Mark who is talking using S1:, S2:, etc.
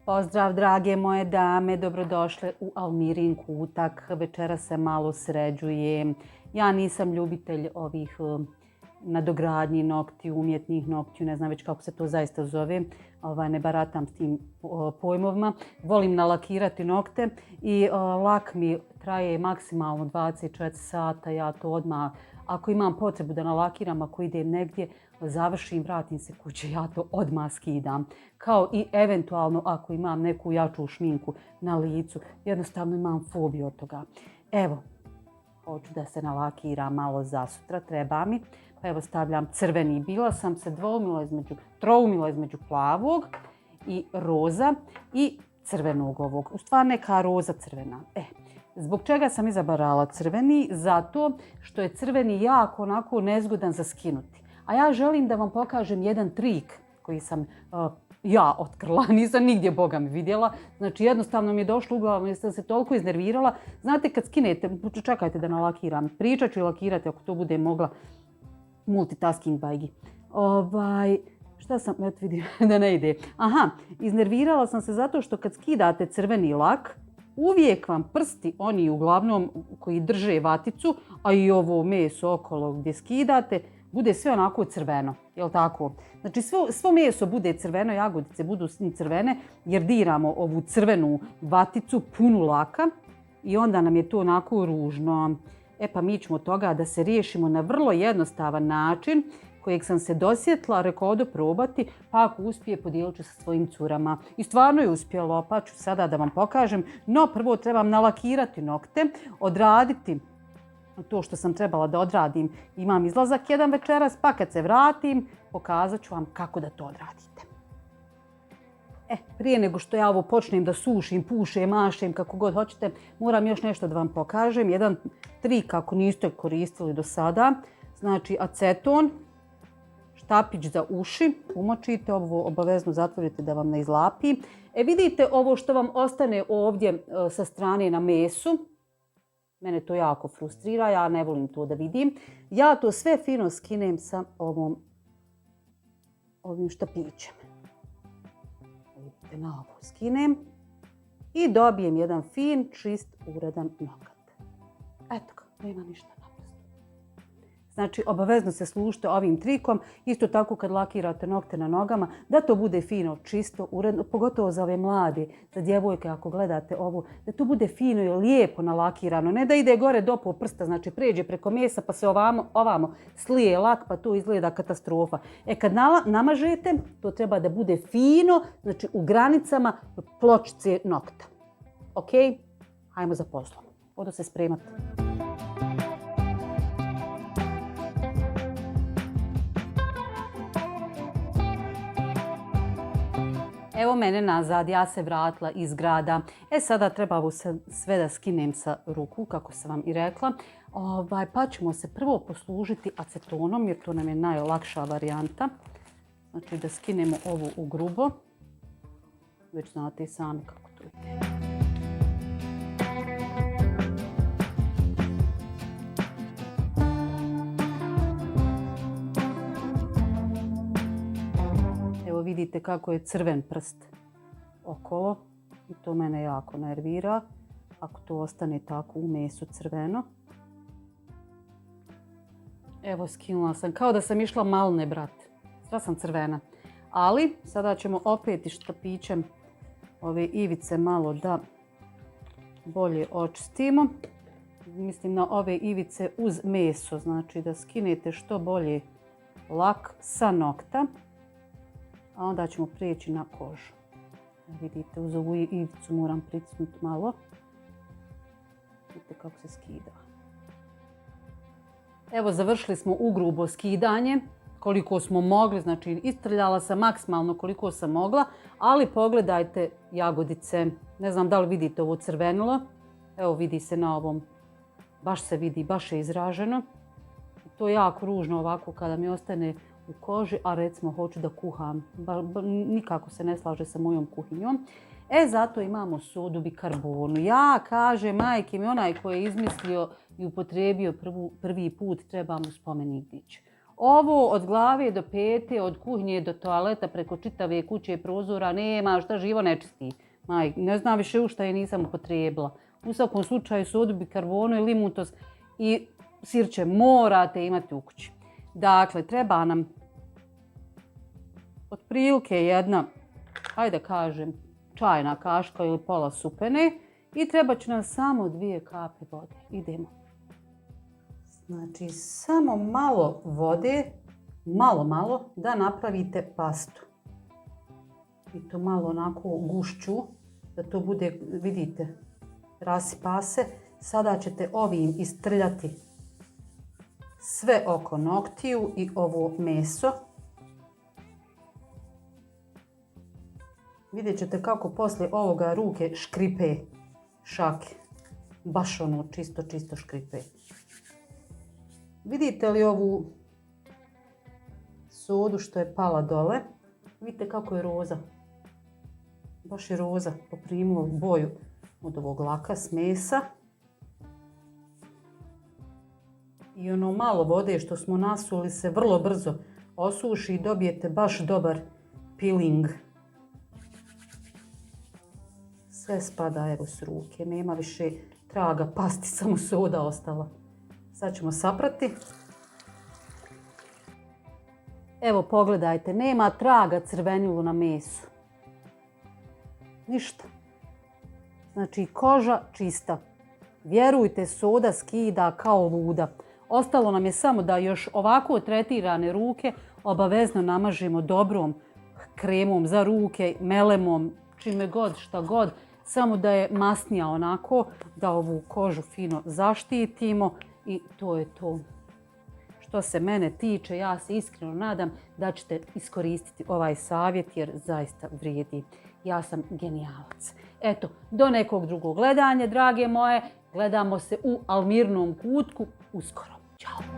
S1: Pozdrav drage moje dame, dobrodošle u Almirin kutak. Večeras se malo sređujem. Ja nisam ljubitelj ovih nadogradnji noktiju, umjetnih noktiju, ne znam već kako se to zaista zove. Ne baratam s tim pojmovima. Volim nalakirati nokte i lak mi traje maksimalno 24 sata. Ja to odmah, ako imam potrebu da nalakiram, ako idem negdje, završim, vratim se kuće, ja to odmah skidam. Kao i eventualno ako imam neku jaču šminku na licu, jednostavno imam fobiju od toga. Evo, hoću da se nalakiram malo za sutra, treba mi. Pa evo stavljam crveni. Bila sam se troumila između plavog i roza i crvenog ovog. U stvari neka roza crvena. Zbog čega sam izabrala crveni? Zato što je crveni jako onako nezgodan za skinuti. A ja želim da vam pokažem jedan trik koji sam ja otkrila, nisam nigdje Boga mi vidjela. Znači jednostavno mi je došlo u glavu, jer sam se toliko iznervirala. Znate kad skinete, čekajte da nalakiram, pričat ću i lakirati ako to bude mogla. Multitasking bajgi. Šta sam, eto vidim da ne ide. Aha, iznervirala sam se zato što kad skidate crveni lak, uvijek vam prsti, oni uglavnom koji drže vaticu, a i ovo meso okolo gdje skidate, bude sve onako crveno, jel tako? Znači svo meso bude crveno, jagodice budu crvene jer diramo ovu crvenu vaticu punu laka i onda nam je to onako ružno. Pa mi ćemo toga da se riješimo na vrlo jednostavan način kojeg sam se dosjetila, rekao da probati, pa ako uspije podijelit ću sa svojim curama. I stvarno je uspjelo, pa ću sada da vam pokažem. No prvo trebam nalakirati nokte, odraditi to što sam trebala da odradim. Imam izlazak jedan večeras, pa kad se vratim pokazat ću vam kako da to odradite. Prije nego što ja ovo počnem da sušim, pušem, mašem, kako god hoćete, moram još nešto da vam pokažem. Jedan trik ako niste koristili do sada. Znači aceton, štapić za uši, umočite, ovo obavezno zatvorite da vam ne izlapi. Vidite ovo što vam ostane ovdje sa strane na mesu. Mene to jako frustrira, ja ne volim to da vidim. Ja to sve fino skinem sa ovim štapićem. Vidite, na ovo skinem i dobijem jedan fin, čist, uredan nokat. Eto ga, nema ništa naprosto. Znači, obavezno se služite ovim trikom. Isto tako kad lakirate nokte na nogama, da to bude fino, čisto, uredno, pogotovo za ove mlade, za djevojke ako gledate ovo, da to bude fino i lijepo nalakirano. Ne da ide gore do po prsta, znači pređe preko mesa pa se ovamo slije lak pa to izgleda katastrofa. Kad namažete, to treba da bude fino, znači u granicama pločice nokta. Ok? Hajmo za poslom. Odo se spremati. Evo mene nazad, ja se vratila iz grada. Sada treba ovo sve da skinem sa ruku, kako sam vam i rekla. Pa ćemo se prvo poslužiti acetonom, jer to nam je najlakša varijanta. Znači da skinemo ovo u grubo. Već znate i sami kako to ide. Vidite kako je crven prst okolo i to mene jako nervira ako to ostane tako u mesu crveno. Evo skinula sam, kao da sam išla malne brat. Sva sam crvena. Ali sada ćemo opet i štapićem ove ivice malo da bolje očistimo. Mislim na ove ivice uz meso, znači da skinete što bolje lak sa nokta. A onda ćemo prijeći na kožu. Vidite, uz ovu ivicu moram pritisnuti malo. Vidite kako se skida. Evo, završili smo ugrubo skidanje. Koliko smo mogli, znači istrljala sam maksimalno koliko sam mogla. Ali pogledajte jagodice. Ne znam da li vidite ovo crvenilo. Evo vidi se na ovom. Baš se vidi, baš je izraženo. To je jako ružno ovako kada mi ostane u koži, a recimo hoću da kuham. Nikako se ne slaže sa mojom kuhinjom. Zato imamo sodu bikarbonu. Ja kažem, majke mi, onaj koji je izmislio i upotrijebio prvi put, treba mu spomenik dići. Ovo od glave do pete, od kuhinje do toaleta, preko čitave kuće i prozora nema šta živo ne čisti. Ne znam više u šta je nisam upotrijebila. U svakom slučaju sodu, bikarbonu i limutos i sirće morate imati u kući. Dakle, treba nam otprilike jedna, hajde kažem, čajna kaška ili pola supene i treba će nam samo 2 kapi vode. Idemo. Znači, samo malo vode, malo, da napravite pastu. I to malo onako gušću, da to bude, vidite, rasipa se. Sada ćete ovim istrljati sve oko noktiju i ovo meso. Vidjet ćete kako poslije ovoga ruke škripe šake. Baš ono čisto škripe. Vidite li ovu sodu što je pala dole? Vidite kako je roza. Baš je roza poprimilo boju od ovog laka s mesa. I ono malo vode što smo nasuli se vrlo brzo osuši i dobijete baš dobar peeling. Sve spada evo s ruke, nema više traga pasti, samo soda ostala. Sad ćemo saprati. Evo pogledajte, nema traga crvenilu na mesu. Ništa. Znači koža čista. Vjerujte, soda skida kao luda. Ostalo nam je samo da još ovako tretirane ruke obavezno namažemo dobrom kremom za ruke, melemom, čime god, šta god. Samo da je masnija onako, da ovu kožu fino zaštitimo i to je to. Što se mene tiče, ja se iskreno nadam da ćete iskoristiti ovaj savjet jer zaista vrijedi. Ja sam genijalac. Eto, do nekog drugog gledanja, drage moje. Gledamo se u Almirnom kutku uskoro. Ćao!